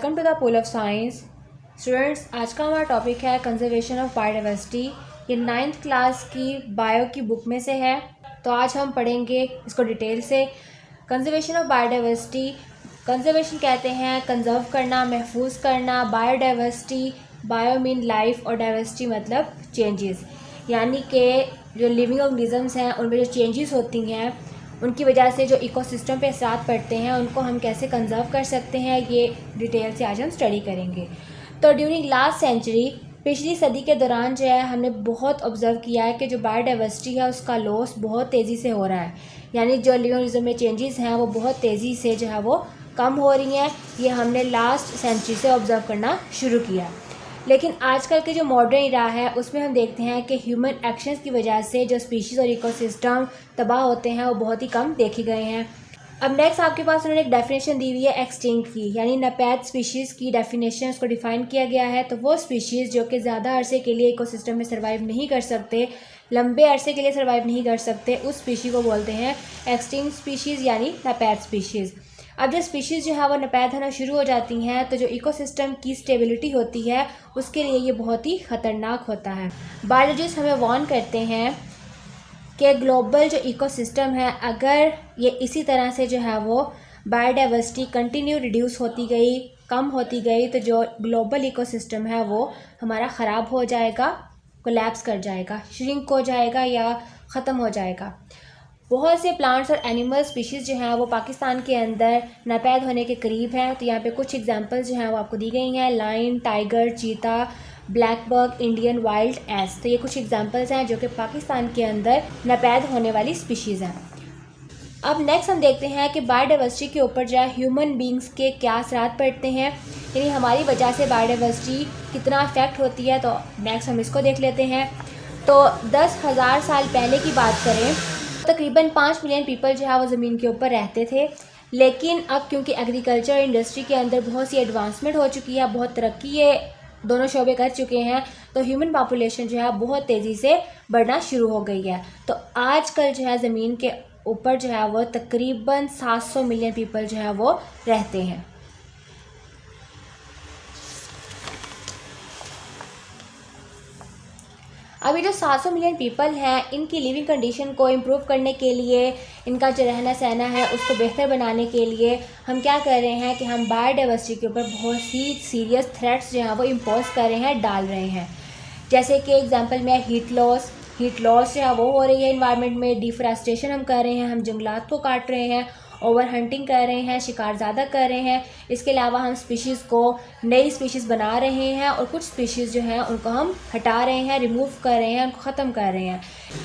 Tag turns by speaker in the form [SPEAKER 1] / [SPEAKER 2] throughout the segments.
[SPEAKER 1] Welcome to the pool of science. Students, आज का हमारा टॉपिक है कंजर्वेशन ऑफ बायोडाइवर्सिटी। ये 9th क्लास की बायो की बुक में से है, तो आज हम पढ़ेंगे इसको डिटेल से। कंजर्वेशन ऑफ बायोडाइवर्सिटी, कंजर्वेशन कहते हैं कंजर्व करना, महफूज करना। बायोडाइवर्सिटी, बायो मीन लाइफ और डाइवर्सिटी मतलब चेंजेस, यानी कि जो लिविंग ऑर्गेनिजम्स हैं उनमें जो चेंजेस होती हैं उनकी वजह से जो इकोसिस्टम पे असरात पड़ते हैं उनको हम कैसे कंजर्व कर सकते हैं, ये डिटेल से आज हम स्टडी करेंगे। तो ड्यूरिंग लास्ट सेंचुरी, पिछली सदी के दौरान जो है हमने बहुत ऑब्ज़र्व किया है कि जो बायोडाइवर्सिटी है उसका लॉस बहुत तेज़ी से हो रहा है, यानी जो लिविंग ऑर्गेनिज्म में चेंजेस हैं वो बहुत तेज़ी से जो है वो कम हो रही हैं। ये हमने लास्ट सेंचुरी से ऑब्ज़र्व करना शुरू किया। लेकिन आजकल के जो मॉडर्न इरा है उसमें हम देखते हैं कि ह्यूमन एक्शंस की वजह से जो स्पीशीज़ और इकोसिस्टम तबाह होते हैं वो बहुत ही कम देखे गए हैं। अब नेक्स्ट आपके पास उन्होंने एक डेफिनेशन दी हुई है एक्सटिंक्ट की, यानी नापैद स्पीशीज़ की डेफिनेशन उसको डिफ़ाइन किया गया है। तो वो स्पीशीज़ जो कि ज़्यादा अरसे के लिए इकोसिस्टम में सर्वाइव नहीं कर सकते, लंबे अरसे के लिए सर्वाइव नहीं कर सकते, उस स्पीशी को बोलते हैं एक्सटिंक्ट स्पीशीज़ यानी नापैद स्पीशीज़। अब जब स्पीशीज़ जो है वो नापैद होना शुरू हो जाती हैं तो जो इकोसिस्टम की स्टेबिलिटी होती है उसके लिए ये बहुत ही ख़तरनाक होता है। बायोलॉजिस्ट हमें वार्न करते हैं कि ग्लोबल जो इकोसिस्टम है, अगर ये इसी तरह से जो है वो बायोडाइवर्सिटी कंटिन्यू रिड्यूस होती गई, कम होती गई, तो जो ग्लोबल इकोसिस्टम है वो हमारा ख़राब हो जाएगा, कोलैप्स कर जाएगा, श्रिंक हो जाएगा या ख़त्म हो जाएगा। बहुत से प्लांट्स और एनिमल स्पीशीज़ जो हैं वो पाकिस्तान के अंदर नापैद होने के करीब हैं। तो यहाँ पे कुछ एग्जांपल्स जो हैं वो आपको दी गई हैं, लायन, टाइगर, चीता, black bug, Indian wild ass. तो ये कुछ एग्जांपल्स हैं जो कि पाकिस्तान के अंदर नापैद होने वाली स्पीशीज़ हैं। अब नेक्स्ट हम देखते हैं कि बायोडाइवर्सिटी के ऊपर जो है ह्यूमन बींग्स के क्या असरात पड़ते हैं, यानी हमारी वजह से बायोडाइवर्सिटी कितना अफेक्ट होती है। तो नेक्स्ट हम इसको देख लेते हैं। तो 10,000 साल पहले की बात करें, तकरीबन 5 मिलियन पीपल जो है वो ज़मीन के ऊपर रहते थे। लेकिन अब क्योंकि एग्रीकल्चर इंडस्ट्री के अंदर बहुत सी एडवांसमेंट हो चुकी है, बहुत तरक्की ये दोनों शोबे कर चुके हैं, तो ह्यूमन पॉपुलेशन जो है बहुत तेज़ी से बढ़ना शुरू हो गई है। तो आजकल जो है ज़मीन के ऊपर जो है वो तकरीबन 700 मिलियन पीपल जो है वो रहते हैं। अभी जो 700 मिलियन पीपल हैं, इनकी लिविंग कंडीशन को इम्प्रूव करने के लिए, इनका जो रहना सहना है उसको बेहतर बनाने के लिए हम क्या कर रहे हैं कि हम बायोडाइवर्सिटी के ऊपर बहुत सी सीरियस थ्रेट्स जो हैं वो इम्पोज कर रहे हैं, डाल रहे हैं। जैसे कि एग्जांपल में हीट लॉस जो है वो हो रही है इन्वायरमेंट में, डिफॉरेस्टेशन हम कर रहे हैं, हम जंगलात को काट रहे हैं, ओवर हंटिंग कर रहे हैं, शिकार ज़्यादा कर रहे हैं। इसके अलावा हम स्पीशीज़ को नई स्पीशीज़ बना रहे हैं और कुछ स्पीशीज़ जो हैं उनको हम हटा रहे हैं, रिमूव कर रहे हैं, उनको ख़त्म कर रहे हैं।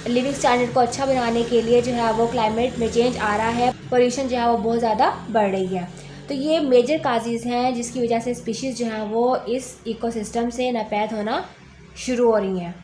[SPEAKER 1] लिविंग स्टैंडर्ड को अच्छा बनाने के लिए जो है वो क्लाइमेट में चेंज आ रहा है, पोल्यूशन जो है वो बहुत ज़्यादा बढ़ रही है। तो ये मेजर काजेज़ हैं जिसकी वजह से स्पीशीज़ जो हैं वो इस इकोसिस्टम से नापैद होना शुरू हो रही हैं।